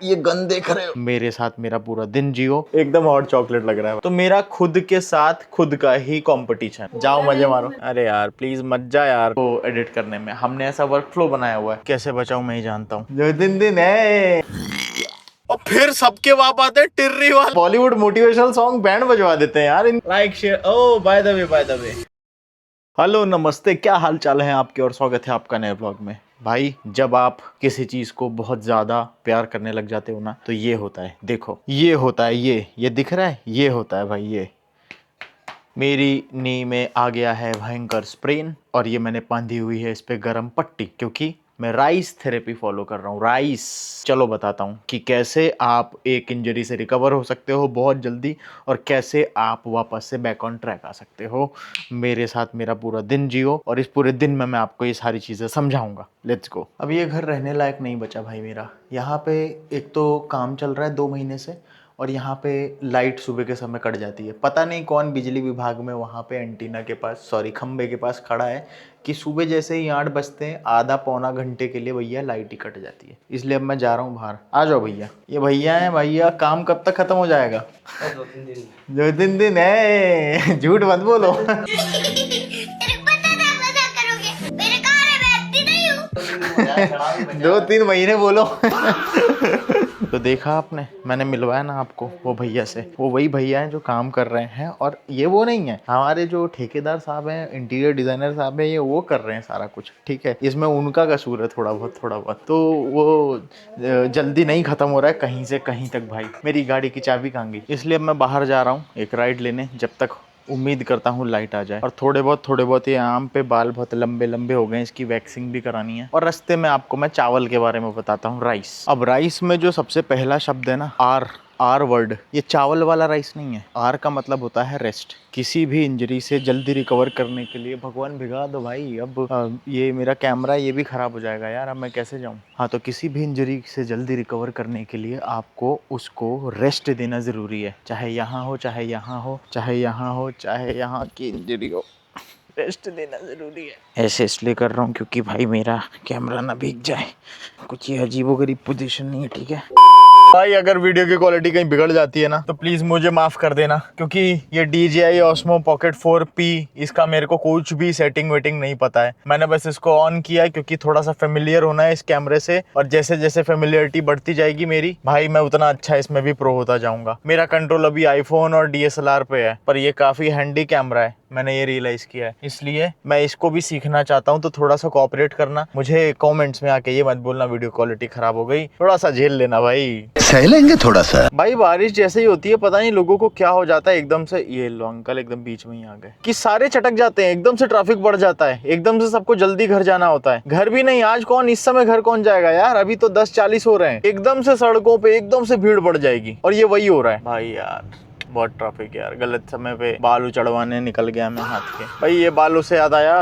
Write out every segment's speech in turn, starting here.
ये गन देख रहे हो, मेरे साथ मेरा पूरा दिन जियो, एकदम हॉट चॉकलेट लग रहा है। तो मेरा खुद के साथ खुद का ही कंपटीशन, जाओ मजे मारो। अरे यार प्लीज मत जा यार, वो एडिट करने में हमने ऐसा वर्क फ्लो बनाया हुआ है, कैसे बचाऊं मैं ही जानता हूँ। जो दिन दिन है और फिर सबके वाप आते हैं टिर्री वाले बॉलीवुड मोटिवेशनल सॉन्ग बैंड बजवा देते हैं यार। Like share, oh by the way hello नमस्ते, क्या हाल चाल है आपके, और स्वागत है आपका नए ब्लॉग में। भाई जब आप किसी चीज को बहुत ज्यादा प्यार करने लग जाते हो ना, तो ये होता है। देखो ये होता है, ये दिख रहा है, ये होता है भाई। ये मेरी नी में आ गया है भयंकर स्प्रेन, और ये मैंने बांधी हुई है इस पे गरम पट्टी, क्योंकि मैं राइस थेरेपी फॉलो कर रहा हूँ। राइस, चलो बताता हूँ कि कैसे आप एक इंजरी से रिकवर हो सकते हो बहुत जल्दी, और कैसे आप वापस से बैक ऑन ट्रैक आ सकते हो। मेरे साथ मेरा पूरा दिन जियो, और इस पूरे दिन में मैं आपको ये सारी चीज़ें समझाऊंगा। Let's go. अब ये घर रहने लायक नहीं बचा भाई मेरा। यहाँ पे एक तो काम चल रहा है 2 महीने से, और यहाँ पे लाइट सुबह के समय कट जाती है। पता नहीं कौन बिजली विभाग में वहाँ पे एंटीना के पास, सॉरी खंबे के पास खड़ा है कि सुबह जैसे ही 8 बजते हैं आधा पौना घंटे के लिए भैया लाइट ही कट जाती है। इसलिए अब मैं जा रहा हूँ बाहर। आ जाओ भैया। ये भैया है भैया, काम कब तक खत्म हो जाएगा? 2-3 दिन है। झूठ मत बोलो। 2-3 महीने बोलो। तो देखा आपने, मैंने मिलवाया ना आपको वो भैया से। वो वही भैया हैं जो काम कर रहे हैं, और ये वो नहीं है हमारे जो ठेकेदार साहब हैं, इंटीरियर डिजाइनर साहब हैं, ये वो कर रहे हैं सारा कुछ। ठीक है, इसमें उनका कसूर है थोड़ा बहुत। तो वो जल्दी नहीं खत्म हो रहा है कहीं से कहीं तक। भाई मेरी गाड़ी की चाबी कहाँ गई? इसलिए अब मैं बाहर जा रहा हूँ एक राइड लेने, जब तक उम्मीद करता हूँ लाइट आ जाए। और थोड़े बहुत ये आम पे बाल बहुत लंबे लंबे हो गए, इसकी वैक्सिंग भी करानी है। और रास्ते में आपको मैं चावल के बारे में बताता हूँ, राइस। अब राइस में जो सबसे पहला शब्द है ना, आर वर्ड, ये चावल वाला राइस नहीं है। आर का मतलब होता है रेस्ट। किसी भी इंजरी से जल्दी रिकवर करने के लिए, भगवान भिगा दो भाई। अब ये मेरा कैमरा ये भी खराब हो जाएगा यार, अब मैं कैसे जाऊँ। हाँ, तो किसी भी इंजरी से जल्दी रिकवर करने के लिए आपको उसको रेस्ट देना ज़रूरी है। चाहे यहाँ हो, चाहे यहाँ हो, चाहे यहाँ हो, चाहे यहाँ की इंजरी हो, रेस्ट देना ज़रूरी है। ऐसे इसलिए कर रहा हूँ क्योंकि भाई मेरा कैमरा ना भीग जाए। कुछ ये अजीबोगरीब पोजीशन नहीं है, ठीक है भाई। अगर वीडियो की क्वालिटी कहीं बिगड़ जाती है ना, तो प्लीज मुझे माफ कर देना, क्योंकि ये DJI Osmo Pocket 4P, इसका मेरे को कुछ भी सेटिंग वेटिंग नहीं पता है। मैंने बस इसको ऑन किया क्योंकि थोड़ा सा फेमिलियर होना है इस कैमरे से, और जैसे जैसे फेमिलियरिटी बढ़ती जाएगी मेरी, भाई मैं उतना अच्छा इसमें भी प्रो होता जाऊंगा। मेरा कंट्रोल अभी आईफोन और DSLR पे है, पर ये काफी हैंडी कैमरा है, मैंने ये रियलाइज किया है। इसलिए मैं इसको भी सीखना चाहता हूँ, तो थोड़ा सा कोऑपरेट करना। मुझे कमेंट्स में आके ये मत बोलना वीडियो क्वालिटी खराब हो गई, थोड़ा सा झेल लेना भाई। सह लेंगे थोड़ा सा। भाई बारिश जैसे ही होती है, पता नहीं लोगों को क्या हो जाता है एकदम से। ये लो अंकल एकदम बीच में ही आ गए कि सारे चटक जाते हैं, एकदम से ट्रैफिक बढ़ जाता है, एकदम से सबको जल्दी घर जाना होता है। घर भी नहीं, आज कौन इस समय घर कौन जाएगा यार, अभी तो 10:40 हो रहे हैं। एकदम से सड़कों पे एकदम से भीड़ बढ़ जाएगी, और ये वही हो रहा है भाई यार। बहुत ट्रैफिक यार, गलत समय पे बालू चढ़वाने निकल गया मैं हाथ के। भाई ये बालू से याद आया,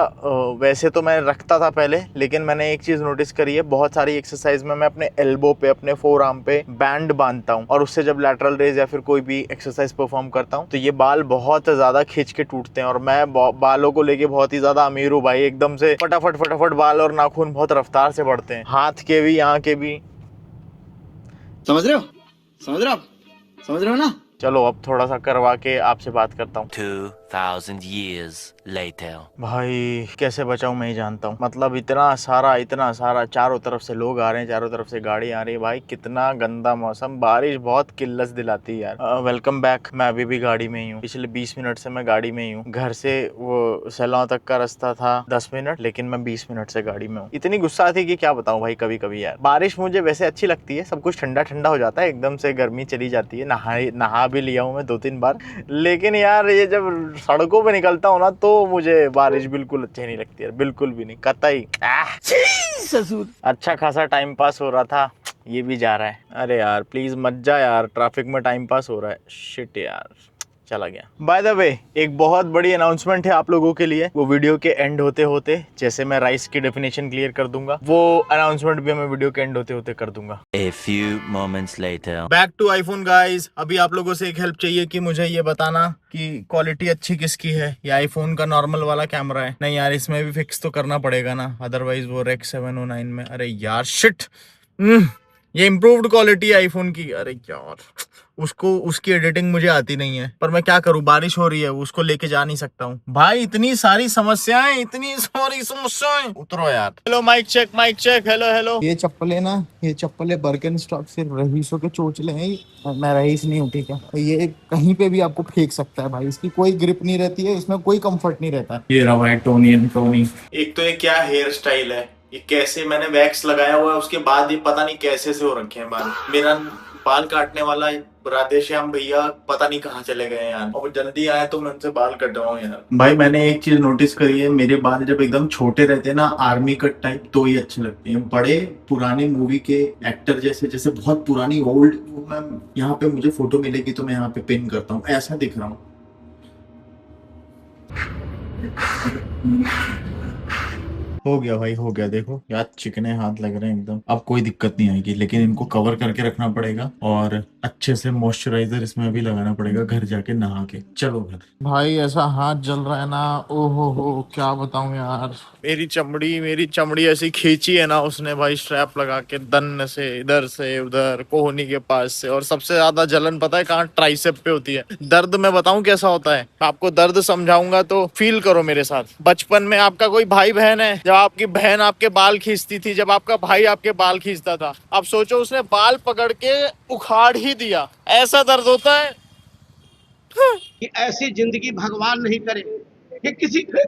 वैसे तो मैं रखता था पहले, लेकिन मैंने एक चीज नोटिस करी है, बहुत सारी एक्सरसाइज में मैं अपने एल्बो पे, अपने फोर आर्म पे बैंड बांधता हूँ, और उससे जब लैटरल रेज या फिर कोई भी एक्सरसाइज परफॉर्म करता हूँ, तो ये बाल बहुत ज्यादा खींच के टूटते हैं। और मैं बालों को लेके बहुत ही ज्यादा अमीर हूँ भाई, एकदम से फटाफट बाल और नाखून बहुत रफ्तार से बढ़ते हैं, हाथ के भी यहाँ के भी। समझ रहे हो ना? चलो अब थोड़ा सा करवा के आपसे बात करता हूँ। 2000 years later. भाई कैसे बचाऊं मैं ही जानता हूँ। मतलब इतना सारा चारों तरफ से लोग आ रहे हैं, चारों तरफ से गाड़ी आ रही है। भाई कितना गंदा मौसम, बारिश बहुत किल्लत दिलाती है यार। Welcome back. मैं अभी भी गाड़ी में ही हूँ, पिछले 20 मिनट से मैं गाड़ी में ही हूँ। घर से वो सैलाव तक का रास्ता था 10 मिनट, लेकिन मैं 20 मिनट से गाड़ी में हूँ। इतनी गुस्सा आती कि क्या बताऊँ भाई। कभी कभी यार बारिश मुझे वैसे अच्छी लगती है, सब कुछ ठंडा ठंडा हो जाता है, एकदम से गर्मी चली जाती है। नहा भी लिया हूँ मैं 2-3 बार, लेकिन यार ये जब सड़कों पे निकलता हूँ ना, तो मुझे बारिश बिल्कुल अच्छी नहीं लगती यार, बिल्कुल भी नहीं, कतई। ससुर। अच्छा खासा टाइम पास हो रहा था, ये भी जा रहा है। अरे यार प्लीज मत जा यार, ट्रैफिक में टाइम पास हो रहा है। शिट यार, चला गया। बाय द वे, एक बहुत बड़ी अनाउंसमेंट है आप लोगों के लिए। वो वीडियो के एंड होते होते, जैसे मैं राइस की डेफिनेशन क्लियर कर दूंगा, वो अनाउंसमेंट भी मैं वीडियो के एंड होते होते कर दूंगा। A few moments later. Back to iPhone guys. अभी आप लोगों से एक हेल्प चाहिए कि मुझे ये बताना कि क्वालिटी अच्छी किसकी है। ये आईफोन का नॉर्मल वाला कैमरा है? नहीं यार, इसमें भी फिक्स तो करना पड़ेगा ना, अदरवाइज वो रेक 709 में। अरे यार शिट, ये इम्प्रूव्ड क्वालिटी आईफोन की। अरे यार, उसको उसकी एडिटिंग मुझे आती नहीं है, पर मैं क्या करूं, बारिश हो रही है, उसको लेके जा नहीं सकता हूँ भाई। इतनी सारी समस्याएं, इतनी सारी समस्याएं। उतरो यार। Hello mic check, mic check. Hello hello. ये चप्पलें ना, ये चप्पलें बर्कन स्टॉक सिर्फ रईसों के चोचले हैं। मैं रईस नहीं हूँ, ठीक है। ये कहीं पे भी आपको फेंक सकता है भाई, इसकी कोई ग्रिप नहीं रहती है, इसमें कोई कंफर्ट नहीं रहता। ये रहा भाई टोनी एंड टोनी। एक तो ये क्या हेयर स्टाइल है, ये कैसे मैंने वैक्स लगाया हुआ है, उसके बाद ये पता नहीं कैसे से हो रखे हैं बाल। मेरा बाल काटने वाला राधेश्याम भैया पता नहीं कहाँ चले गए यार, और वो जल्दी आए तो मैं उनसे बाल कटवाऊं यार। भाई मैंने एक चीज नोटिस करी है, मेरे बाल जब एकदम छोटे रहते हैं ना, आर्मी कट टाइप, तो ही अच्छे लगते हैं। बड़े पुराने मूवी के एक्टर जैसे, जैसे बहुत पुरानी ओल्ड, मैं यहाँ पे मुझे फोटो मिलेगी तो मैं यहाँ पे पिन करता हूँ, ऐसा दिख रहा हूँ। हो गया भाई, हो गया। देखो यार, चिकने हाथ लग रहे हैं एकदम। अब कोई दिक्कत नहीं आएगी, लेकिन इनको कवर करके रखना पड़ेगा और अच्छे से मॉइस्चराइजर इसमें भी लगाना पड़ेगा घर जाके नहा के। चलो घर। भाई ऐसा हाथ जल रहा है ना, ओहो हो, क्या बताऊं यार। मेरी चमड़ी ऐसी खींची है ना उसने भाई, स्ट्रैप लगा के दन्न से इधर से उधर, कोहनी के पास से। और सबसे ज्यादा जलन पता है कहाँ? ट्राइसेप पे होती है। दर्द मैं बताऊं कैसा होता है, आपको दर्द समझाऊंगा तो फील करो मेरे साथ। बचपन में आपका कोई भाई बहन है, जब आपकी बहन आपके बाल खींचती थी, जब आपका भाई आपके बाल खींचता था, अब सोचो उसने बाल पकड़ के उखाड़ ही दिया, ऐसा दर्द होता है। कि ऐसी जिंदगी भगवान नहीं करे कि किसी की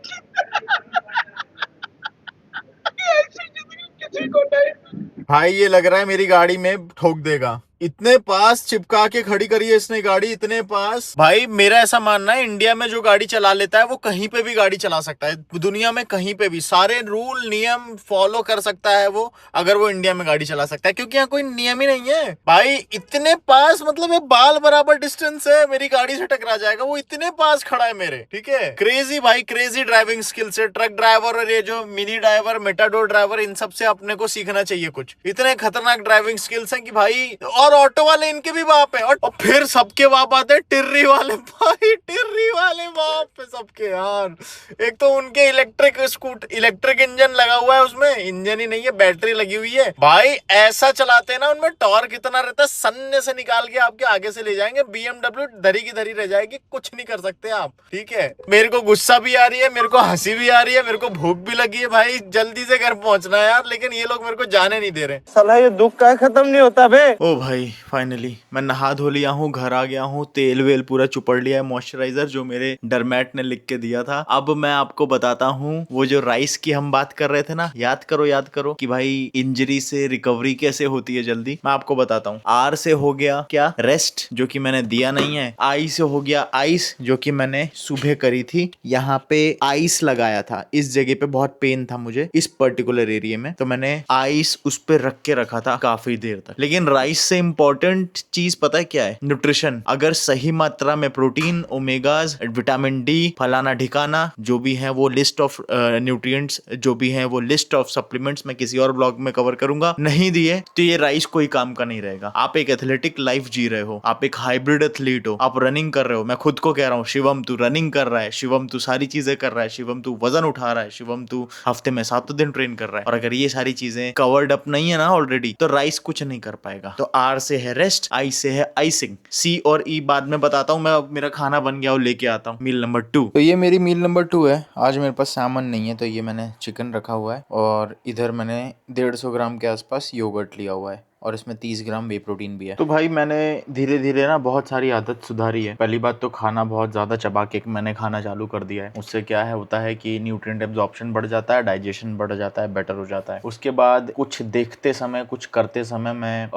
ऐसी जिंदगी किसी को नहीं। भाई ये लग रहा है मेरी गाड़ी में ठोक देगा। इतने पास चिपका के खड़ी करी है इसने गाड़ी, इतने पास। भाई मेरा ऐसा मानना है, इंडिया में जो गाड़ी चला लेता है वो कहीं पे भी गाड़ी चला सकता है, दुनिया में कहीं पे भी सारे रूल नियम फॉलो कर सकता है वो, अगर वो इंडिया में गाड़ी चला सकता है, क्योंकि यहाँ कोई नियम ही नहीं है भाई। इतने पास मतलब ये बाल बराबर डिस्टेंस है, मेरी गाड़ी से टकरा जाएगा, वो इतने पास खड़ा है मेरे। ठीक है, क्रेजी भाई, क्रेजी ड्राइविंग स्किल से। ट्रक ड्राइवर और ये जो मिनी ड्राइवर, मेटाडोर ड्राइवर, इन सब से अपने को सीखना चाहिए कुछ। इतने खतरनाक ड्राइविंग स्किल्स हैं कि भाई। और ऑटो वाले इनके भी बाप है, और फिर सबके बाप आते हैं टिर्री वाले। भाई टिर्री वाले बाप है सबके यार। एक तो उनके इलेक्ट्रिक इंजन लगा हुआ है, उसमें इंजन ही नहीं है, बैटरी लगी हुई है भाई। ऐसा चलाते हैं ना, उनमें टॉर्क इतना रहता है, सन्ने से निकाल के आपके आगे से ले जाएंगे। BMW धरी की धरी रह जाएगी, कुछ नहीं कर सकते आप। ठीक है, मेरे को गुस्सा भी आ रही है, मेरे को हंसी भी आ रही है, मेरे को भूख भी लगी है भाई, जल्दी से घर पहुंचना है यार, लेकिन ये लोग मेरे को जाने नहीं दे रहे। साला ये दुख का खत्म नहीं होता बे। ओ भाई फाइनली मैं नहा धो लिया हूँ, घर आ गया हूँ, तेल वेल पूरा चुपड़ लिया है, मॉइस्चराइजर जो मेरे डरमैट ने लिख के दिया था। अब मैं आपको बताता हूँ, वो जो राइस की हम बात कर रहे थे ना, याद करो कि भाई इंजरी से रिकवरी कैसे होती है जल्दी, मैं आपको बताता हूँ। आर से हो गया क्या? रेस्ट, जो कि मैंने दिया नहीं है। आई से हो गया आइस, जो कि मैंने सुबह करी थी। यहाँ पे आइस लगाया था, इस जगह पे बहुत पेन था मुझे, इस पर्टिकुलर एरिया में, तो मैंने आइस उस पे रख के रखा था काफी देर तक। लेकिन राइस से इंपॉर्टेंट चीज पता है क्या है? न्यूट्रिशन। अगर सही मात्रा में प्रोटीन, ओमेगाज, विटामिन डी, फलाना ढिकाना जो भी है, वो लिस्ट ऑफ न्यूट्रिएंट्स जो भी है, वो लिस्ट ऑफ सप्लीमेंट्स मैं किसी और ब्लॉग में कवर करूंगा, नहीं दिए तो ये राइस कोई काम का नहीं रहेगा। आप एक एथलेटिक लाइफ जी रहे हो, आप एक हाइब्रिड एथलीट हो, आप रनिंग कर रहे हो। मैं खुद को कह रहा हूँ, शिवम तू रनिंग कर रहा है, शिवम तू सारी चीजें कर रहा है, शिवम तू वजन उठा रहा है, शिवम तू हफ्ते में 7 दिन ट्रेन कर रहा है, और अगर ये सारी चीजें कवर्ड अप नहीं है ना ऑलरेडी, तो राइस कुछ नहीं कर पाएगा। तो आर से है रेस्ट, आई से है आइसिंग, सी और ई बाद में बताता हूँ मैं। मेरा खाना बन गया, वो लेके आता हूँ। मील नंबर 2, तो ये मेरी मील नंबर 2 है। आज मेरे पास सामान नहीं है, तो ये मैंने चिकन रखा हुआ है, और इधर मैंने 150 ग्राम के आसपास योगर्ट लिया हुआ है, और इसमें 30 ग्राम वे प्रोटीन भी है। तो भाई मैंने धीरे धीरे ना बहुत सारी आदत सुधारी है। पहली बात तो खाना बहुत ज्यादा चबा के मैंने खाना चालू कर दिया है। उससे क्या है होता है कि न्यूट्रिएंट एब्जॉर्प्शन बढ़ जाता है, डाइजेशन बढ़ जाता है, बेटर हो जाता है। उसके बाद कुछ देखते समय, कुछ करते समय मैं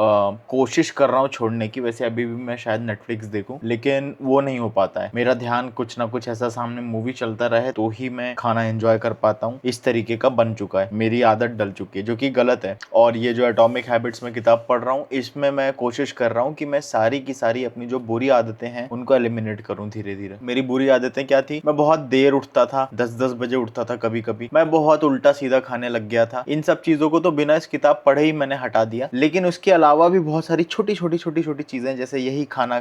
कोशिश कर रहा हूँ छोड़ने की। वैसे अभी भी मैं शायद नेटफ्लिक्स देखूं, लेकिन वो नहीं हो पाता है। मेरा ध्यान कुछ ना कुछ ऐसा सामने मूवी चलता रहे तो ही मैं खाना एंजॉय कर पाता हूँ। इस तरीके का बन चुका है, मेरी आदत डल चुकी है, जो कि गलत है। और ये जो एटॉमिक हैबिट्स में किताब पढ़ रहा हूँ, इसमें मैं कोशिश कर रहा हूँ कि मैं सारी की सारी अपनी जो बुरी आदतें हैं उनको एलिमिनेट करूँ धीरे धीरे। मेरी बुरी आदतें क्या थी? मैं बहुत देर उठता था, 10-10 बजे उठता था कभी कभी। मैं बहुत उल्टा सीधा खाने लग गया था। इन सब चीजों को तो बिना इस किताब पढ़े ही मैंने हटा दिया। लेकिन उसके अलावा भी बहुत सारी छोटी छोटी चीजें, जैसे यही खाना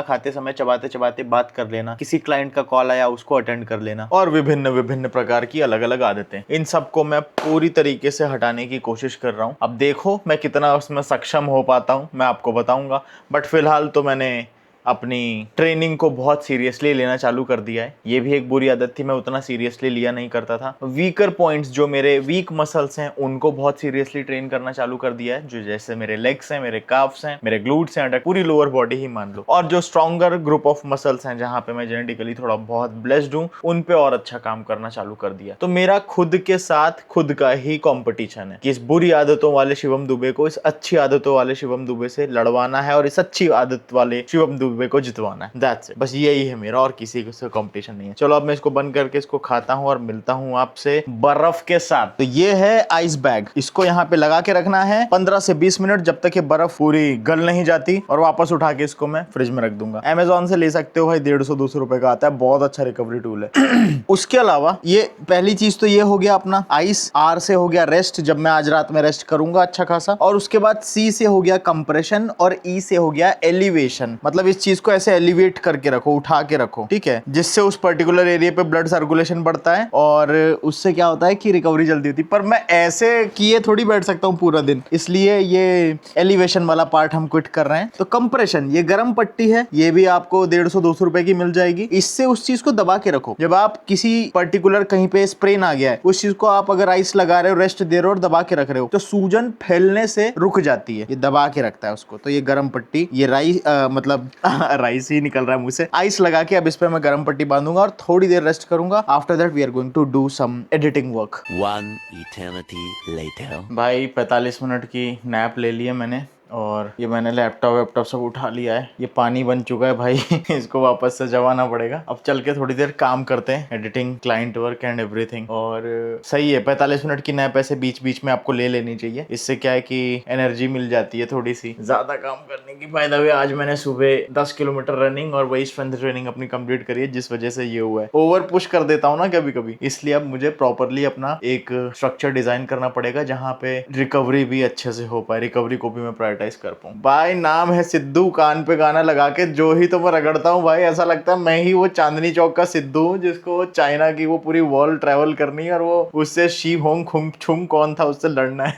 खाते समय चबाते चबाते बात कर लेना, किसी क्लाइंट का कॉल आया उसको अटेंड कर लेना, और विभिन्न प्रकार की अलग अलग आदतें, इन सबको मैं पूरी तरीके से हटाने की कोशिश कर रहा हूँ। अब देखो मैं कितना उसमें सक्षम हो पाता हूँ मैं आपको बताऊंगा, बट फिलहाल तो मैंने अपनी ट्रेनिंग को बहुत सीरियसली लेना चालू कर दिया है। ये भी एक बुरी आदत थी, मैं उतना सीरियसली लिया नहीं करता था। वीकर पॉइंट्स जो मेरे वीक मसल्स हैं उनको बहुत सीरियसली ट्रेन करना चालू कर दिया है, जो जैसे मेरे लेग्स हैं, मेरे काफ्स हैं, मेरे ग्लूट्स हैं, पूरी लोअर बॉडी ही मान लो। और जो स्ट्रॉन्गर ग्रुप ऑफ मसल्स हैं जहां पे मैं जेनेटिकली थोड़ा बहुत ब्लेस्ड हूँ, उन पे और अच्छा काम करना चालू कर दिया। तो मेरा खुद के साथ खुद का ही कॉम्पिटिशन है कि इस बुरी आदतों वाले शिवम दुबे को इस अच्छी आदतों वाले शिवम दुबे से लड़वाना है और इस अच्छी आदत वाले शिवम दुबे को जितवाना है। दैट्स इट, बस यही है मेरा, और किसी से कंपटीशन नहीं है। चलो अब मैं इसको बंद करके इसको खाता हूँ और मिलता हूँ आपसे बर्फ के साथ। तो ये है आइस बैग, इसको यहाँ पे लगा के रखना है 15 से 20 मिनट, जब तक ये बर्फ पूरी गल नहीं जाती, और वापस उठा के इसको मैं फ्रिज में रख दूंगा। Amazon से ले सकते हो भाई, 150-200 रुपए का आता है, बहुत अच्छा रिकवरी टूल है। उसके अलावा ये पहली चीज तो ये हो गया अपना आइस, आर से हो गया रेस्ट, जब मैं आज रात में रेस्ट करूंगा अच्छा खासा, और उसके बाद सी से हो गया कंप्रेशन, और ई से हो गया एलिवेशन। मतलब इस चीज को ऐसे एलिवेट करके रखो, उठा के रखो, ठीक है, जिससे उस पर्टिकुलर एरिया पे ब्लड सर्कुलेशन बढ़ता है और उससे क्या होता है कि रिकवरी जल्दी होती है। पर मैं ऐसे किए थोड़ी बैठ सकता हूँ पूरा दिन, इसलिए ये एलिवेशन वाला पार्ट हम क्विट कर रहे हैं। तो कंप्रेशन, ये गर्म पट्टी है, ये भी आपको 150-200 रुपए की मिल जाएगी। इससे उस चीज को दबा के रखो। जब आप किसी पर्टिकुलर कहीं पे स्प्रेन आ गया है, उस चीज को आप अगर आइस लगा रहे हो, रेस्ट दे रहे हो और दबा के रख रहे हो, तो सूजन फैलने से रुक जाती है। ये दबा के रखता है उसको। तो ये गर्म पट्टी, ये मतलब राइस ही निकल रहा है मुंह से। आइस लगा के अब इस पे मैं गर्म पट्टी बांधूंगा और थोड़ी देर रेस्ट करूंगा। After that we are going to do some editing work. 1 eternity later. भाई 45 मिनट की नैप ले ली है मैंने, और ये मैंने लैपटॉप सब उठा लिया है। ये पानी बन चुका है भाई। इसको वापस से जमाना पड़ेगा। अब चल के थोड़ी देर काम करते हैं, editing, client work and everything. और सही है, 45 मिनट की नैप ऐसे बीच बीच में आपको ले लेनी चाहिए। इससे क्या है कि एनर्जी मिल जाती है थोड़ी सी ज्यादा काम करने की। बाय द वे आज मैंने सुबह 10 किलोमीटर रनिंग और वही स्ट्रेंथ ट्रेनिंग अपनी कंप्लीट करी है, जिस वजह से ये हुआ है। ओवर पुश कर देता हूँ ना कभी कभी, इसलिए अब मुझे प्रॉपरली अपना एक स्ट्रक्चर डिजाइन करना पड़ेगा जहाँ पे रिकवरी भी अच्छे से हो पाए, रिकवरी को भी मैं प्रायोरिटाइज कर पाऊँ। भाई नाम है सिद्धू, कान पे गाना लगा के जो ही तो मैं रगड़ता हूँ भाई, ऐसा लगता है मैं ही वो चांदनी चौक का सिद्धू हूँ जिसको चाइना की वो पूरी वर्ल्ड ट्रैवल करनी है और वो उससे शी होंग खुंग छुंग कौन था उससे लड़ना है।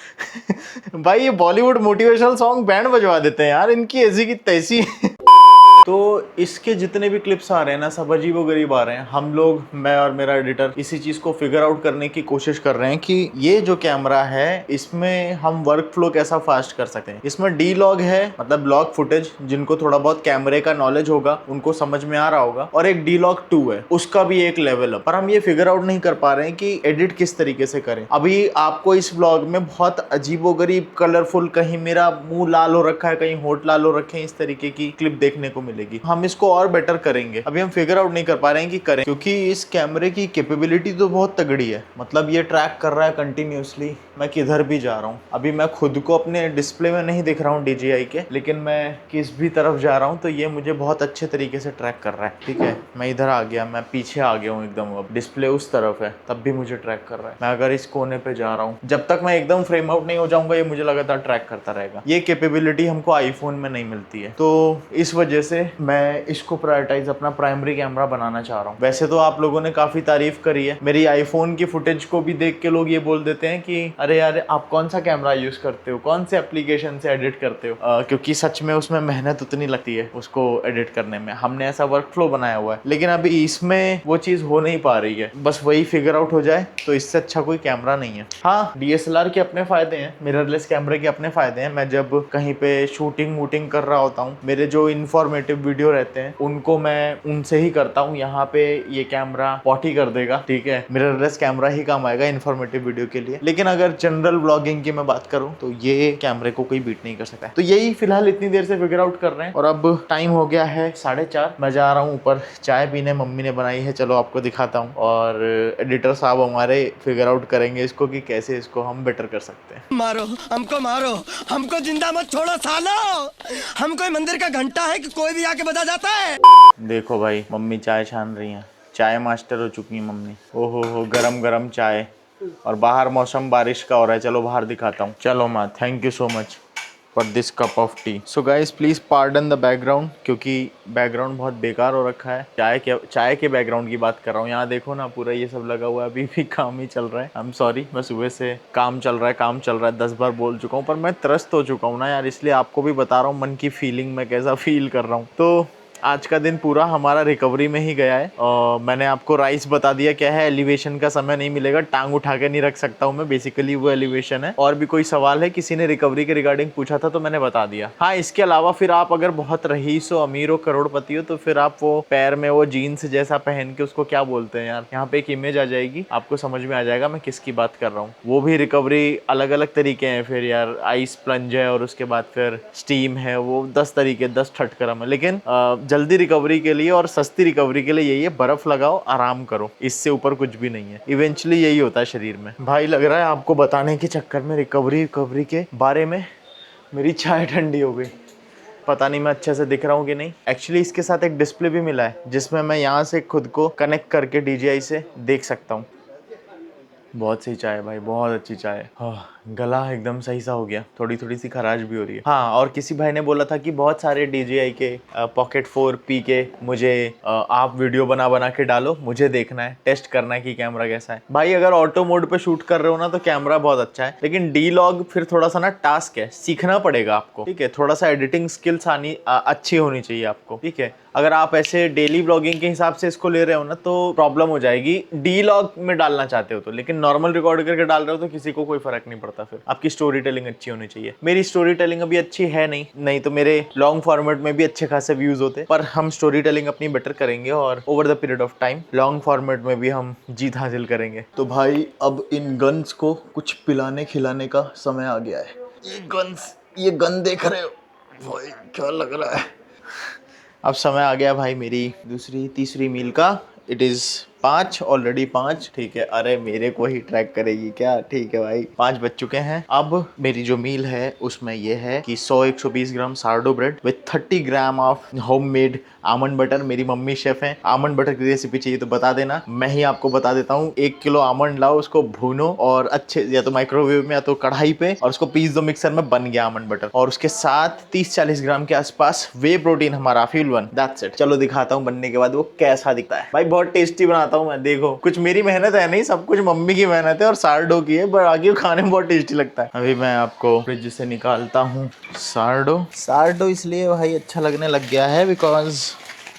भाई ये बॉलीवुड मोटिवेशनल सॉन्ग बैंड बजवा देते हैं यार, इनकी ऐसी की तैसी। तो इसके जितने भी क्लिप्स आ रहे हैं ना, सब अजीबोगरीब आ रहे हैं। हम लोग, मैं और मेरा एडिटर, इसी चीज को फिगर आउट करने की कोशिश कर रहे हैं कि ये जो कैमरा है इसमें हम वर्क फ्लो कैसा फास्ट कर सकते हैं। इसमें डी लॉग है, मतलब लॉग फुटेज, जिनको थोड़ा बहुत कैमरे का नॉलेज होगा उनको समझ में आ रहा होगा, और एक डी लॉग 2 है, उसका भी एक लेवल अप। पर हम ये फिगर आउट नहीं कर पा रहे हैं कि एडिट किस तरीके से करें। अभी आपको इस व्लॉग में बहुत अजीबोगरीब, कलरफुल, कहीं मेरा मुंह लाल हो रखा है, कहीं होठ लाल हो रखे हैं, इस तरीके की क्लिप देखने को मिलेगी। हम इसको और बेटर करेंगे, अभी हम फिगर आउट नहीं कर पा रहे हैं कि करें, क्योंकि इस कैमरे की कैपेबिलिटी तो बहुत तगड़ी है। मतलब ये ट्रैक कर रहा है कंटिन्यूसली मैं किधर भी जा रहा हूँ। अभी मैं खुद को अपने डिस्प्ले में नहीं दिख रहा हूँ DJI के, लेकिन मैं किस भी तरफ जा रहा हूँ तो ये मुझे बहुत अच्छे तरीके से ट्रैक कर रहा है। ठीक है, मैं इधर आ गया, मैं पीछे आ गया हूँ एकदम, अब डिस्प्ले उस तरफ है तब भी मुझे ट्रैक कर रहा है। मैं अगर इस कोने पे जा रहा हूँ, जब तक मैं एकदम फ्रेम आउट नहीं हो जाऊंगा ये मुझे लगातार ट्रैक करता रहेगा। ये कैपेबिलिटी हमको आईफोन में नहीं मिलती है, तो इस वजह से मैं इसको प्रायोरिटाइज अपना प्राइमरी कैमरा बनाना चाह रहा हूँ। वैसे तो आप लोगों ने काफी तारीफ करी है मेरी आईफोन की फुटेज को भी देख के, लोग ये बोल देते हैं कि अरे यार आप कौन सा कैमरा यूज करते हो, कौन से एप्लीकेशन से एडिट करते हो, क्योंकि सच में उसमें मेहनत उतनी लगती है उसको एडिट करने में। हमने ऐसा वर्क फ्लो बनाया हुआ है, लेकिन अभी इसमें वो चीज हो नहीं पा रही है। बस वही फिगर आउट हो जाए तो इससे अच्छा कोई कैमरा नहीं है। हाँ, DSLR के अपने फायदे हैं, मिररलेस कैमरे के अपने फायदे हैं। मैं जब कहीं पे शूटिंग वूटिंग कर रहा होता हूँ, मेरे जो इन्फॉर्मेटिव वीडियो रहते हैं उनको मैं उनसे ही करता हूँ। यहाँ पे ये कैमरा पॉटी कर देगा, ठीक है, मिररलेस कैमरा ही काम आएगा इन्फॉर्मेटिव वीडियो के लिए। लेकिन अगर जनरल व्लॉगिंग की मैं बात करूँ तो ये कैमरे को कोई बीट नहीं कर सकता। तो यही फिलहाल इतनी देर से फिगर आउट कर रहे हैं, और अब टाइम हो गया है 4:30। मैं जा रहा हूँ ऊपर चाय पीने, मम्मी ने बनाई है, चलो आपको दिखाता हूँ। और एडिटर साहब हमारे फिगर आउट करेंगे इसको कि कैसे इसको हम बेटर कर सकते हैं। मारो हमको जिंदा मत छोड़ो सालो। हम कोई मंदिर का घंटा है कि कोई भी आके बजा जाता है। देखो भाई, मम्मी चाय छान रही हैं, चाय मास्टर हो चुकी है मम्मी। ओहो, गरम गरम चाय, और बाहर मौसम बारिश का हो रहा है। चलो बाहर दिखाता हूँ। चलो माँ, thank you so much. For this cup of T. So guys please pardon the background, क्योंकि बैकग्राउंड बहुत बेकार हो रखा है। चाय के बैकग्राउंड की बात कर रहा हूँ। यहाँ देखो ना, पूरा ये सब लगा हुआ है, अभी भी काम ही चल रहा है। आई एम सॉरी, मैं सुबह से काम चल रहा है 10 बार बोल चुका हूँ, पर मैं त्रस्त हो चुका हूँ ना यार, इसलिए आपको भी बता रहा हूँ मन की फीलिंग मैं कैसा फील कर रहा हूँ। तो आज का दिन पूरा हमारा रिकवरी में ही गया है। और मैंने आपको राइस बता दिया क्या है, एलिवेशन का समय नहीं मिलेगा, टांग उठा के नहीं रख सकता हूँ मैं, बेसिकली वो एलिवेशन है। और भी कोई सवाल है, किसी ने रिकवरी के रिगार्डिंग पूछा था तो मैंने बता दिया। हाँ, इसके अलावा फिर आप अगर बहुत रईस हो, अमीर हो, करोड़पति हो, तो फिर आप वो पैर में वो जीन्स जैसा पहन के, उसको क्या बोलते हैं यार, यहाँ पे एक इमेज आ जाएगी, आपको समझ में आ जाएगा मैं किसकी बात कर रहा हूँ। वो भी रिकवरी अलग अलग तरीके हैं फिर यार, आइस प्लंज है और उसके बाद फिर स्टीम है, वो 10 तरीके 10 ठटकरम है। लेकिन जल्दी रिकवरी के लिए और सस्ती रिकवरी के लिए यही है, बर्फ लगाओ, आराम करो, इससे ऊपर कुछ भी नहीं है। इवेंचुअली यही होता है शरीर में। भाई लग रहा है आपको बताने के चक्कर में रिकवरी के बारे में मेरी चाय ठंडी हो गई। पता नहीं मैं अच्छे से दिख रहा हूँ कि नहीं। एक्चुअली इसके साथ एक डिस्प्ले भी मिला है जिसमें मैं यहाँ से खुद को कनेक्ट करके DJI से देख सकता हूँ। बहुत सही चाय है भाई, बहुत अच्छी चाय है। हाँ, गला एकदम सही सा हो गया, थोड़ी सी खराश भी हो रही है। हाँ, और किसी भाई ने बोला था कि बहुत सारे DJI के पॉकेट 4P के मुझे आप वीडियो बना के डालो, मुझे देखना है, टेस्ट करना है कि कैमरा कैसा है। भाई अगर ऑटो मोड पे शूट कर रहे हो ना तो कैमरा बहुत अच्छा है, लेकिन D-Log फिर थोड़ा सा ना टास्क है, सीखना पड़ेगा आपको, ठीक है। थोड़ा सा एडिटिंग स्किल्स अच्छी होनी चाहिए आपको, ठीक है। अगर आप ऐसे डेली व्लॉगिंग के हिसाब से इसको ले रहे हो ना तो प्रॉब्लम हो जाएगी, D-Log में डालना चाहते हो तो। लेकिन नॉर्मल रिकॉर्ड करके डाल रहे हो तो किसी को कोई फर्क नहीं पड़ता। फिर आपकी स्टोरी टेलिंग अच्छी होनी चाहिए। मेरी स्टोरी टेलिंग अभी अच्छी है नहीं तो मेरे लॉन्ग फॉर्मेट में भी अच्छे खासे व्यूज होते, पर हम स्टोरी टेलिंग अपनी बेटर करेंगे और over the period of time long format में भी हम जीत हासिल करेंगे। तो भाई अब इन गन्स को कुछ पिलाने खिलाने का समय आ गया है। ये गन देख रहे हो भाई, क्या लग रहा है। अब समय आ गया भाई मेरी दूसरी तीसरी मील का। इट इज़ 5 ऑलरेडी 5, ठीक है। अरे मेरे को ही ट्रैक करेगी क्या, ठीक है भाई, 5 बज चुके हैं। अब मेरी जो मील है उसमें ये है कि 100-120 gram sourdough bread with 30 gram of homemade almond butter. मेरी मम्मी शेफ हैं, आमंड बटर की रेसिपी चाहिए तो बता देना, मैं ही आपको बता देता हूँ। 1 किलो आमंड लाओ, उसको भूनो और अच्छे, या तो माइक्रोवेव में या तो कढ़ाई पे, और उसको पीस दो मिक्सर में, बन गया आमंड बटर। और उसके साथ 30-40 ग्राम के आसपास वे प्रोटीन हमारा फ्यूल वन। That's it. चलो दिखाता हूँ बनने के बाद वो कैसा दिखता है। भाई बहुत टेस्टी बनाता हूँ मैं, देखो कुछ मेरी मेहनत है नहीं, सब कुछ मम्मी की मेहनत है और सार्डो की है, पर आगे खाने में बहुत टेस्टी लगता है। अभी मैं आपको फ्रिज से निकालता हूँ सार्डो इसलिए भाई अच्छा लगने लग गया है बिकॉज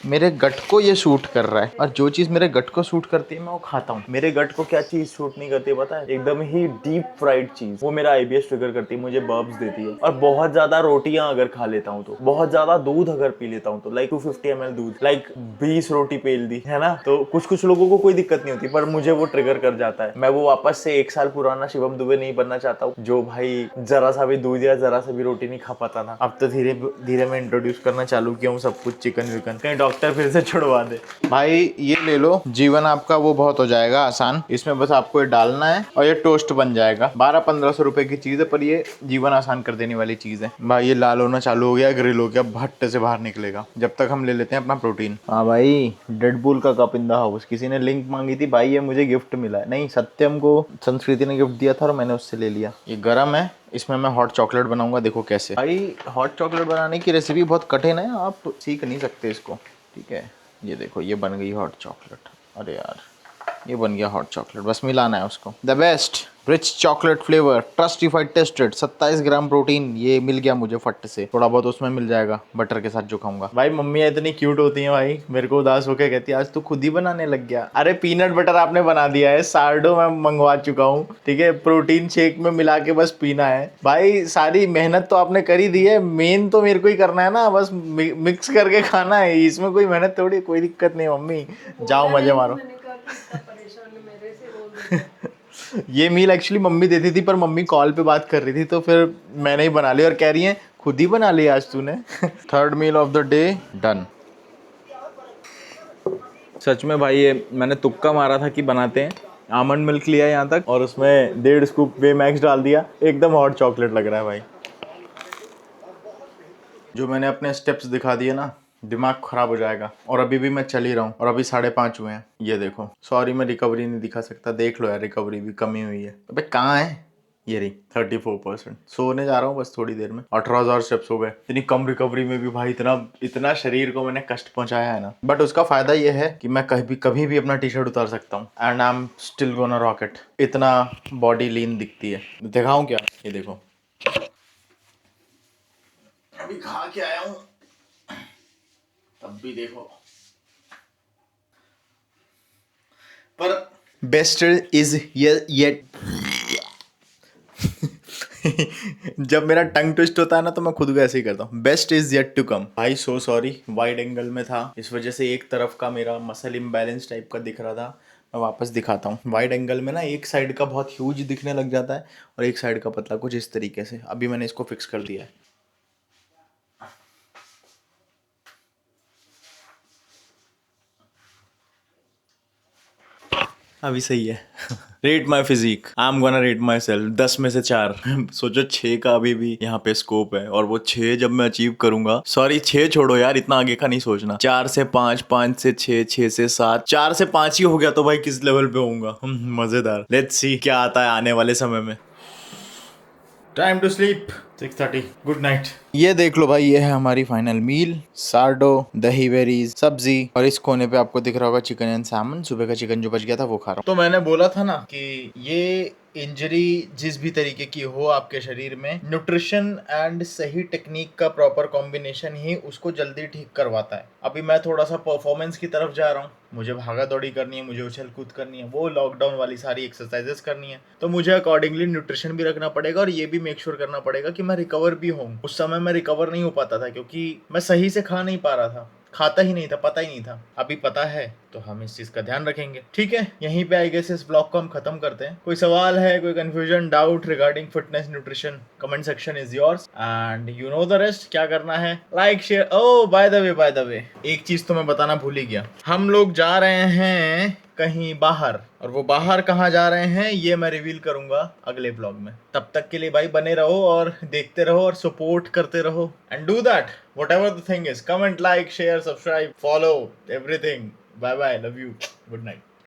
मेरे गट को ये सूट कर रहा है, और जो चीज़ मेरे गट को सूट करती है मैं वो खाता हूँ। मेरे गट को क्या चीज़ सूट नहीं करती है पता है? एकदम ही डीप फ्राइड चीज़, वो मेरा IBS ट्रिगर करती है, मुझे बर्ब्स देती है। और बहुत ज़्यादा रोटियां अगर खा लेता हूँ तो, बहुत ज़्यादा दूध अगर पी लेता हूँ तो, लाइक 250 ml दूध, लाइक 20 रोटी पेल दी है ना, तो कुछ लोगों को कोई दिक्कत नहीं होती, पर मुझे वो ट्रिगर कर जाता है। मैं वो वापस से 1 साल पुराना शिवम दुबे नहीं बनना चाहता हूँ, जो भाई जरा सा भी दूध या जरा सा भी रोटी नहीं खा पाता था। अब तो धीरे धीरे मैं इंट्रोड्यूस करना चालू किया हूँ सब कुछ, चिकन विकन, कहीं डॉक्टर फिर से छुड़वा दे। भाई ये ले लो, जीवन आपका वो बहुत हो जाएगा आसान। इसमें बस आपको ये डालना है और ये टोस्ट बन जाएगा। 1200-1500 रुपए की चीज़ है, पर ये जीवन आसान कर देने वाली चीज़ है। भाई ये लाल होना चालू हो गया, ग्रिल हो गया, भट्टे से बाहर निकलेगा। जब तक हम ले लेते हैं अपना प्रोटीन। हाँ भाई, डेड बुल का कप इन द हाउस। किसी ने लिंक मांगी थी भाई, ये मुझे गिफ्ट मिला है। नहीं, सत्यम को संस्कृति ने गिफ्ट दिया था और मैंने उससे ले लिया। ये गर्म है, इसमें मैं हॉट चॉकलेट बनाऊंगा, देखो कैसे। भाई हॉट चॉकलेट बनाने की रेसिपी बहुत कठिन है, आप सीख नहीं सकते इसको, ठीक है। ये देखो, ये बन गई हॉट चॉकलेट। अरे यार, ये बन गया हॉट चॉकलेट, बस मिलाना है उसको। The best rich chocolate flavour, ट्रस्टिफाइड tested, 27 gram protein, ये मिल गया मुझे फट से। थोड़ा बहुत उसमें मिल जाएगा बटर के साथ जो खाऊंगा। भाई मम्मी इतनी क्यूट होती हैं भाई, मेरे को उदास होकर कहती है आज तू खुद ही बनाने लग गया। अरे पीनट बटर आपने बना दिया है, सार्डो मैं मंगवा चुका हूँ, ठीक है, प्रोटीन शेक में मिला के बस पीना है। भाई सारी मेहनत तो आपने कर ही दी है, मेन तो मेरे को ही करना है ना, बस मिक्स करके खाना है, इसमें कोई मेहनत थोड़ी, कोई दिक्कत नहीं। मम्मी जाओ मजे मारो। ये मील एक्चुअली मम्मी देती थी, पर मम्मी कॉल पे बात कर रही थी तो फिर मैंने ही बना ली, और कह रही है खुद ही बना ली आज तूने। 3rd meal of the day done. सच में भाई ये मैंने तुक्का मारा था कि बनाते हैं। आमंड मिल्क लिया यहाँ तक और उसमें 1.5 स्कूप वे मैक्स डाल दिया, एकदम हॉट चॉकलेट लग रहा है भाई। जो मैंने अपने स्टेप्स दिखा दिए ना, दिमाग खराब हो जाएगा। और अभी भी मैं चल ही रहा हूँ और अभी 5:30 हुए हैं। ये देखो, सॉरी मैं रिकवरी नहीं दिखा सकता, देख लो यार, रिकवरी भी कमी हुई है। अबे कहाँ है, ये रही 34%। सोने जा रहा हूँ बस थोड़ी देर में। 18,000 स्टेप्स हो गए। इतनी कम रिकवरी में भी भाई इतना शरीर को मैंने कष्ट पहुंचाया है ना, बट उसका फायदा ये है कि मैं कभी भी अपना टी शर्ट उतार सकता हूँ and I am still gonna rocket. इतना बॉडी लीन दिखती है। दिखाऊं क्या? ये देखो, अभी खा के आया हूँ तब भी देखो। पर बेस्ट इज येट जब मेरा टंग ट्विस्ट होता है ना तो मैं खुद को ऐसे ही करता हूँ। Best is yet to come. भाई सो सॉरी, वाइड एंगल में था इस वजह से एक तरफ का मेरा मसल इम्बैलेंस टाइप का दिख रहा था। मैं वापस दिखाता हूँ। वाइड एंगल में ना एक साइड का बहुत ह्यूज दिखने लग जाता है और एक साइड का पतला, कुछ इस तरीके से। अभी मैंने इसको फिक्स कर दिया है। अभी सही है। Rate my physique, I am gonna rate myself 10 में से 4। सोचो 6 का अभी भी यहाँ पे स्कोप है, और वो 6 जब मैं अचीव करूंगा, सॉरी 6 छोड़ो यार, इतना आगे का नहीं सोचना। 4 से 5, 5 से 6, 6 से 7, 4 से 5 ही हो गया तो भाई किस लेवल पे होऊंगा। मजेदार। लेट्स सी क्या आता है आने वाले समय में। Time to sleep 6:30। Good night. ये देख लो भाई, ये है हमारी फाइनल मील। सार्डो, दही बेरीज, सब्जी, और इस कोने पे आपको दिख रहा होगा चिकन एंड सैमन। सुबह का चिकन जो बच गया था वो खा रहा हूँ। तो मैंने बोला था ना कि ये इंजरी जिस भी तरीके की हो आपके शरीर में, न्यूट्रिशन एंड सही टेक्निक का प्रॉपर कॉम्बिनेशन ही उसको जल्दी ठीक करवाता है। अभी मैं थोड़ा सा परफॉर्मेंस की तरफ जा रहा हूँ। मुझे भागा दौड़ी करनी है, मुझे उछल कूद करनी है, वो लॉकडाउन वाली सारी एक्सरसाइजेस करनी है। तो मुझे अकॉर्डिंगली न्यूट्रिशन भी रखना पड़ेगा और ये भी मेक श्योर करना पड़ेगा कि मैं रिकवर भी हूँ। उस समय मैं रिकवर नहीं हो पाता था क्योंकि मैं सही से खा नहीं पा रहा था, खाता ही नहीं था, पता ही नहीं था। अभी पता है तो हम इस चीज का ध्यान रखेंगे। ठीक है, यहीं पे आई गेस इस ब्लॉग को हम खत्म करते हैं। कोई सवाल है, कोई confusion, doubt regarding fitness nutrition, comment section is yours and you know the rest. क्या करना है? Like, share. Oh by the way एक चीज तो मैं बताना भूल ही गया। हम लोग जा रहे हैं कहीं बाहर, और वो बाहर कहाँ जा रहे हैं ये मैं रिवील करूंगा अगले ब्लॉग में। तब तक के लिए भाई बने रहो और देखते रहो और सपोर्ट करते रहो and do that whatever the thing is. Comment, like, share, subscribe, follow everything. Bye bye, love you, good night.